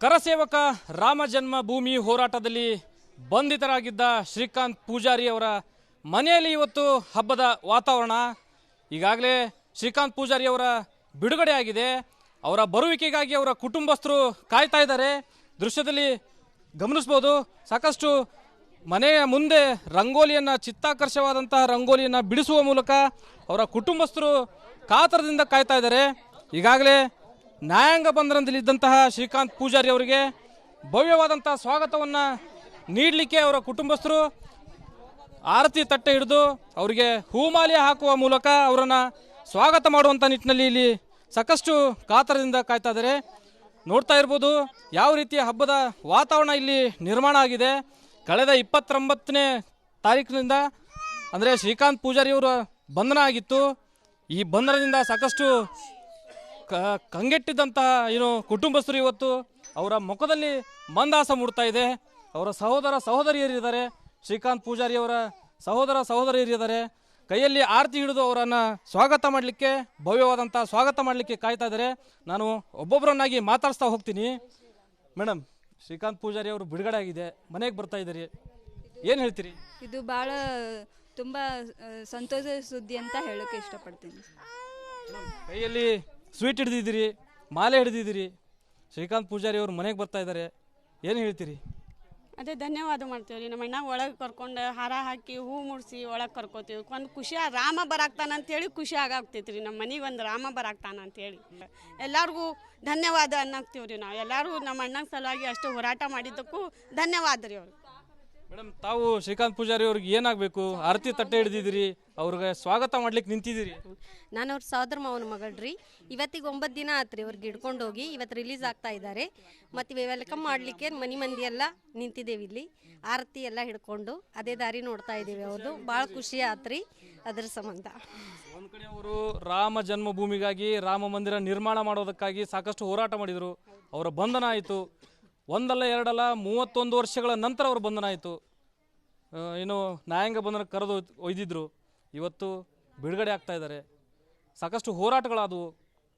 ಕರಸೇವಕ ರಾಮ ಜನ್ಮಭೂಮಿ ಹೋರಾಟದಲ್ಲಿ ಬಂಧಿತರಾಗಿದ್ದ ಶ್ರೀಕಾಂತ್ ಪೂಜಾರಿ ಅವರ ಮನೆಯಲ್ಲಿ ಇವತ್ತು ಹಬ್ಬದ ವಾತಾವರಣ. ಈಗಾಗಲೇ ಶ್ರೀಕಾಂತ್ ಪೂಜಾರಿ ಅವರ ಬಿಡುಗಡೆ ಆಗಿದೆ. ಅವರ ಬರುವಿಕೆಗಾಗಿ ಅವರ ಕುಟುಂಬಸ್ಥರು ಕಾಯ್ತಾ ಇದ್ದಾರೆ. ದೃಶ್ಯದಲ್ಲಿ ಗಮನಿಸ್ಬೋದು, ಸಾಕಷ್ಟು ಮನೆಯ ಮುಂದೆ ರಂಗೋಲಿಯನ್ನು, ಚಿತ್ತಾಕರ್ಷವಾದಂತಹ ರಂಗೋಲಿಯನ್ನು ಬಿಡಿಸುವ ಮೂಲಕ ಅವರ ಕುಟುಂಬಸ್ಥರು ಕಾತರದಿಂದ ಕಾಯ್ತಾ ಇದ್ದಾರೆ. ಈಗಾಗಲೇ ನ್ಯಾಯಾಂಗ ಬಂಧನದಲ್ಲಿದ್ದಂತಹ ಶ್ರೀಕಾಂತ್ ಪೂಜಾರಿ ಅವರಿಗೆ ಭವ್ಯವಾದಂತಹ ಸ್ವಾಗತವನ್ನು ನೀಡಲಿಕ್ಕೆ ಅವರ ಕುಟುಂಬಸ್ಥರು ಆರತಿ ತಟ್ಟೆ ಹಿಡಿದು ಅವರಿಗೆ ಹೂಮಾಲೆ ಹಾಕುವ ಮೂಲಕ ಅವರನ್ನು ಸ್ವಾಗತ ಮಾಡುವಂಥ ನಿಟ್ಟಿನಲ್ಲಿ ಇಲ್ಲಿ ಸಾಕಷ್ಟು ಕಾತರದಿಂದ ಕಾಯ್ತಾ ಇದ್ದಾರೆ. ನೋಡ್ತಾ ಇರ್ಬೋದು ಯಾವ ರೀತಿಯ ಹಬ್ಬದ ವಾತಾವರಣ ಇಲ್ಲಿ ನಿರ್ಮಾಣ ಆಗಿದೆ. ಕಳೆದ 29ನೇ ತಾರೀಕಿನಿಂದ ಅಂದರೆ ಶ್ರೀಕಾಂತ್ ಪೂಜಾರಿ ಅವರ ಬಂಧನ ಆಗಿತ್ತು. ಈ ಬಂಧನದಿಂದ ಸಾಕಷ್ಟು ಕಂಗೆಟ್ಟಿದ್ದಂತಹ ಕುಟುಂಬಸ್ಥರು ಇವತ್ತು ಅವರ ಮುಖದಲ್ಲಿ ಮಂದಹಾಸ ಮೂಡ್ತಾ ಇದೆ. ಅವರ ಸಹೋದರ ಸಹೋದರಿಯರಿದ್ದಾರೆ, ಶ್ರೀಕಾಂತ್ ಪೂಜಾರಿ ಅವರ ಸಹೋದರ ಸಹೋದರಿಯರಿದ್ದಾರೆ. ಕೈಯಲ್ಲಿ ಆರತಿ ಹಿಡಿದು ಅವರನ್ನು ಸ್ವಾಗತ ಮಾಡಲಿಕ್ಕೆ, ಭವ್ಯವಾದಂಥ ಸ್ವಾಗತ ಮಾಡಲಿಕ್ಕೆ ಕಾಯ್ತಾ ಇದ್ದಾರೆ. ನಾನು ಒಬ್ಬೊಬ್ಬರನ್ನಾಗಿ ಮಾತಾಡಿಸ್ತಾ ಹೋಗ್ತೀನಿ. ಮೇಡಮ್, ಶ್ರೀಕಾಂತ್ ಪೂಜಾರಿ ಅವರು ಬಿಡುಗಡೆ ಆಗಿದೆ, ಮನೆಗೆ ಬರ್ತಾ ಇದ್ದೀರಿ, ಏನು ಹೇಳ್ತೀರಿ? ಇದು ಭಾಳ ತುಂಬ ಸಂತೋಷದ ಸುದ್ದಿ ಅಂತ ಹೇಳೋಕ್ಕೆ ಇಷ್ಟಪಡ್ತೀನಿ. ಕೈಯಲ್ಲಿ ಸ್ವೀಟ್ ಹಿಡಿದಿದ್ದೀರಿ, ಮಾಲೆ ಹಿಡಿದಿದ್ದೀರಿ, ಶ್ರೀಕಾಂತ್ ಪೂಜಾರಿ ಅವರು ಮನೆಗೆ ಬರ್ತಾ ಇದ್ದಾರೆ, ಏನು ಹೇಳ್ತೀರಿ? ಅದೇ ಧನ್ಯವಾದ ಮಾಡ್ತೀವಿ ರೀ. ನಮ್ಮ ಅಣ್ಣ ಒಳಗೆ ಕರ್ಕೊಂಡು ಹಾರ ಹಾಕಿ ಹೂ ಮುಡಿಸಿ ಒಳಗೆ ಕರ್ಕೋತೀವಿ. ಒಂದು ಖುಷಿ, ರಾಮ ಬರಾಕ್ತಾನ ಅಂತೇಳಿ ಖುಷಿ ಆಗಾಗ್ತೈತಿ ರೀ. ನಮ್ಮ ಮನೆಗೆ ಒಂದು ರಾಮ ಬರಾಕ್ತಾನ ಅಂತೇಳಿ ಎಲ್ಲರಿಗೂ ಧನ್ಯವಾದ ಅನ್ನಕ್ತೀವಿ ರೀ. ನಾವು ಎಲ್ಲರೂ ನಮ್ಮ ಅಣ್ಣನ ಸಲುವಾಗಿ ಅಷ್ಟು ಹೋರಾಟ ಮಾಡಿದ್ದಕ್ಕೂ ಧನ್ಯವಾದ ರೀ ಅವರು. ಮೇಡಮ್, ತಾವು ಶ್ರೀಕಾಂತ್ ಪೂಜಾರಿ ಅವ್ರಿಗೆ ಏನಾಗಬೇಕು? ಆರತಿ ತಟ್ಟೆ ಹಿಡಿದಿದ್ದೀರಿ, ಅವ್ರಿಗೆ ಸ್ವಾಗತ ಮಾಡ್ಲಿಕ್ಕೆ ನಿಂತಿದ್ದೀರಿ. ನಾನು ಅವ್ರ ಸಹೋದರ ಮಾವನ ಮಗಳ್ರಿ. ಇವತ್ತಿಗೆ 9 ದಿನ ಆತ್ರಿ ಅವ್ರಿಗೆ ಹಿಡ್ಕೊಂಡು ಹೋಗಿ. ಇವತ್ತು ರಿಲೀಸ್ ಆಗ್ತಾ ಇದ್ದಾರೆ. ಮತ್ತು ವೆಲ್ಕಮ್ ಮಾಡಲಿಕ್ಕೆ ಮಂದಿ ಎಲ್ಲ ನಿಂತಿದ್ದೇವೆ ಇಲ್ಲಿ, ಆರತಿ ಎಲ್ಲ ಹಿಡ್ಕೊಂಡು ಅದೇ ದಾರಿ ನೋಡ್ತಾ ಇದ್ದೀವಿ. ಅವ್ರದ್ದು ಭಾಳ ಖುಷಿ ಆತ್ರಿ ಅದ್ರ ಸಂಬಂಧ. ಒಂದು ಕಡೆ ಅವರು ರಾಮ ಜನ್ಮಭೂಮಿಗಾಗಿ, ರಾಮ ಮಂದಿರ ನಿರ್ಮಾಣ ಮಾಡೋದಕ್ಕಾಗಿ ಸಾಕಷ್ಟು ಹೋರಾಟ ಮಾಡಿದರು. ಅವರ ಬಂಧನ ಆಯಿತು. ಒಂದಲ್ಲ ಎರಡಲ್ಲ 31 ವರ್ಷಗಳ ನಂತರ ಅವರು ಬಂಧನ ಆಯಿತು. ನ್ಯಾಯಾಂಗ ಬಂಧನಕ್ಕೆ ಕರೆದು ಒಯ್ದಿದ್ರು. ಇವತ್ತು ಬಿಡುಗಡೆ ಆಗ್ತಾ ಇದ್ದಾರೆ. ಸಾಕಷ್ಟು ಹೋರಾಟಗಳಾದವು,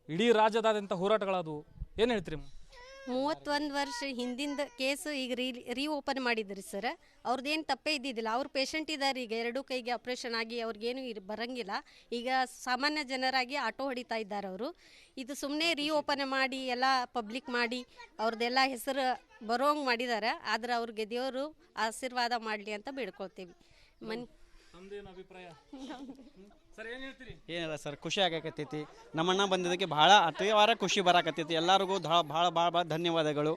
ಇಡೀ ರಾಜ್ಯದಾದ್ಯಂತ ಹೋರಾಟಗಳಾದವು. ಏನು ಹೇಳ್ತೀರಿ? 31 ವರ್ಷ ಹಿಂದಿಂದ ಕೇಸು ಈಗ ರೀ ಓಪನ್ ಮಾಡಿದ್ರಿ ಸರ್. ಅವ್ರದ್ದೇನು ತಪ್ಪೇ ಇದ್ದಿದ್ದಿಲ್ಲ. ಅವ್ರು ಪೇಷಂಟ್ ಇದ್ದಾರೆ, ಈಗ 2 ಕೈಗೆ ಆಪ್ರೇಷನ್ ಆಗಿ ಅವ್ರಿಗೇನು ಬರಂಗಿಲ್ಲ. ಈಗ ಸಾಮಾನ್ಯ ಜನರಾಗಿ ಆಟೋ ಹೊಡಿತಾ ಇದ್ದಾರೆ ಅವರು. ಇದು ಸುಮ್ಮನೆ ರೀ ಓಪನ್ ಮಾಡಿ ಎಲ್ಲ ಪಬ್ಲಿಕ್ ಮಾಡಿ ಅವ್ರದ್ದೆಲ್ಲ ಹೆಸರು ಬರೋಂಗೆ ಮಾಡಿದ್ದಾರೆ. ಆದರೆ ಅವ್ರಿಗೆ ದೇವರು ಆಶೀರ್ವಾದ ಮಾಡಲಿ ಅಂತ ಬೇಡ್ಕೊಳ್ತೀವಿ. ಏನಿಲ್ಲ ಸರ್, ಖುಷಿ ಆಗಾಕತ್ತೈತಿ. ನಮ್ಮಣ್ಣ ಬಂದಿದ್ದಕ್ಕೆ ಭಾಳ ಅತಿವಾರ ಖುಷಿ ಬರಾಕತ್ತೈತಿ. ಎಲ್ಲರಿಗೂ ಭಾಳ ಭಾಳ ಭಾಳ ಧನ್ಯವಾದಗಳು.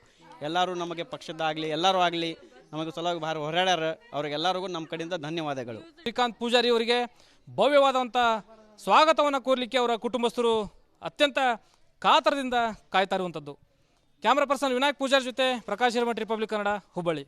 ಎಲ್ಲರೂ ನಮಗೆ ಪಕ್ಷದಾಗಲಿ ಎಲ್ಲರೂ ಆಗಲಿ ನಮಗೆ ಸಲುವಾಗಿ ಭಾಳ ಹೋರಾಡ್ಯಾರ. ಅವ್ರಿಗೆಲ್ಲರಿಗೂ ನಮ್ಮ ಕಡೆಯಿಂದ ಧನ್ಯವಾದಗಳು. ಶ್ರೀಕಾಂತ್ ಪೂಜಾರಿ ಅವರಿಗೆ ಭವ್ಯವಾದಂಥ ಸ್ವಾಗತವನ್ನು ಕೋರಲಿಕ್ಕೆ ಅವರ ಕುಟುಂಬಸ್ಥರು ಅತ್ಯಂತ ಕಾತರದಿಂದ ಕಾಯ್ತಾ ಇರುವಂಥದ್ದು. ಕ್ಯಾಮ್ರಾ ಪರ್ಸನ್ ವಿನಾಯಕ್ ಪೂಜಾರಿ ಜೊತೆ ಪ್ರಕಾಶ್ ಹಿರೇಮಠ, ರಿಪಬ್ಲಿಕ್ ಕನ್ನಡ, ಹುಬ್ಬಳ್ಳಿ.